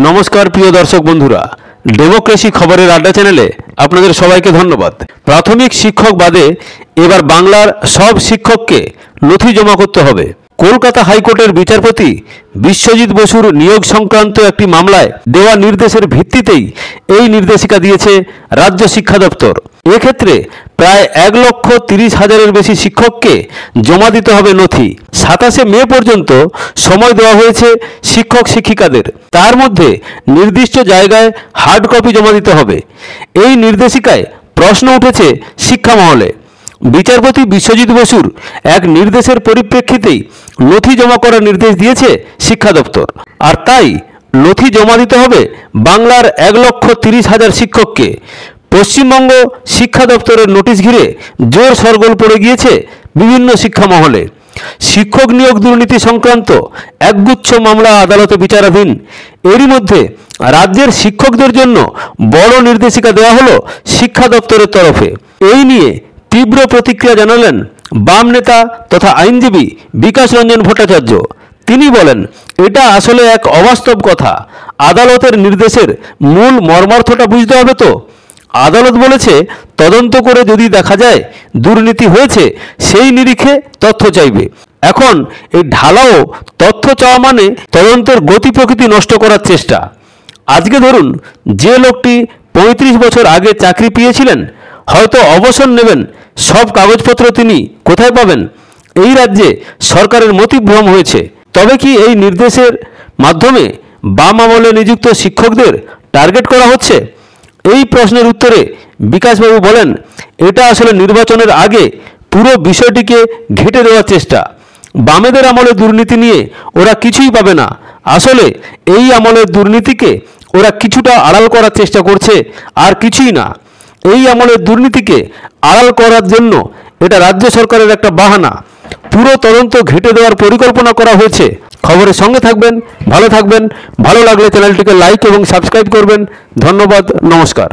নমস্কার প্রিয় দর্শক বন্ধুরা, ডেমোক্রেসি খবরের আড্ডা চ্যানেলে আপনাদের সবাইকে ধন্যবাদ। প্রাথমিক শিক্ষক বাদে এবার বাংলার সব শিক্ষককে নথি জমা করতে হবে। কলকাতা হাইকোর্টের বিচারপতি বিশ্বজিৎ বসুর নিয়োগ সংক্রান্ত একটি মামলায় দেওয়া নির্দেশের ভিত্তিতেই এই নির্দেশিকা দিয়েছে রাজ্য শিক্ষা দপ্তর। এক্ষেত্রে প্রায় 1,30,000-এর বেশি শিক্ষককে জমা দিতে হবে নথি। 27শে মে পর্যন্ত সময় দেওয়া হয়েছে শিক্ষক শিক্ষিকাদের। তার মধ্যে নির্দিষ্ট জায়গায় হার্ড কপি জমা দিতে হবে। এই নির্দেশিকায় প্রশ্ন উঠেছে শিক্ষা মহলে। বিচারপতি বিশ্বজিৎ বসুর এক নির্দেশের পরিপ্রেক্ষিতেই নথি জমা করার নির্দেশ দিয়েছে শিক্ষা দপ্তর। আর তাই নথি জমা দিতে হবে বাংলার 1,30,000 শিক্ষককে। পশ্চিমবঙ্গ শিক্ষা দপ্তরের নোটিশ ঘিরে জোর শোরগোল পড়ে গিয়েছে বিভিন্ন শিক্ষা মহলে। শিক্ষক নিয়োগ দুর্নীতি সংক্রান্ত একগুচ্ছ মামলা আদালতে বিচারাধীন। এরই মধ্যে রাজ্যের শিক্ষকদের জন্য বড় নির্দেশিকা দেওয়া হলো শিক্ষা দপ্তরের তরফে। এই নিয়ে তীব্র প্রতিক্রিয়া জানালেন বাম নেতা তথা আইনজীবী বিকাশ রঞ্জন ভট্টাচার্য। তিনি বলেন, এটা আসলে এক অবাস্তব কথা। আদালতের নির্দেশের মূল মর্মার্থটা বুঝতে হবে তো। আদালত বলেছে তদন্ত করে যদি দেখা যায় দুর্নীতি হয়েছে সেই নিরিখে তথ্য চাইবে। এখন এই ঢালাও তথ্য চাওয়া মানে তদন্তের গতি প্রকৃতি নষ্ট করার চেষ্টা। আজকে ধরুন যে লোকটি 35 বছর আগে চাকরি পেয়েছিলেন, হয়তো অবসর নেবেন, সব কাগজপত্র তিনি কোথায় পাবেন? এই রাজ্যে সরকারের মতিভ্রম হয়েছে। তবে কি এই নির্দেশের মাধ্যমে বাম আমলে নিযুক্ত শিক্ষকদের টার্গেট করা হচ্ছে? এই প্রশ্নের উত্তরে বিকাশবাবু বলেন, এটা আসলে নির্বাচনের আগে পুরো বিষয়টিকে ঘেঁটে দেওয়ার চেষ্টা। বামেদের আমলে দুর্নীতি নিয়ে ওরা কিছুই পাবে না। আসলে এই আমলের দুর্নীতিকে ওরা কিছুটা আড়াল করার চেষ্টা করছে, আর কিছুই না। এই আমলের দুর্নীতিকে আড়াল করার জন্য এটা রাজ্য সরকারের একটা বাহানা। পুরো তদন্ত ঘেঁটে দেওয়ার পরিকল্পনা করা হয়েছে। খবরের সঙ্গে থাকবেন, ভালো থাকবেন। ভালো লাগলে চ্যানেলটিকে লাইক এবং সাবস্ক্রাইব করবেন। ধন্যবাদ, নমস্কার।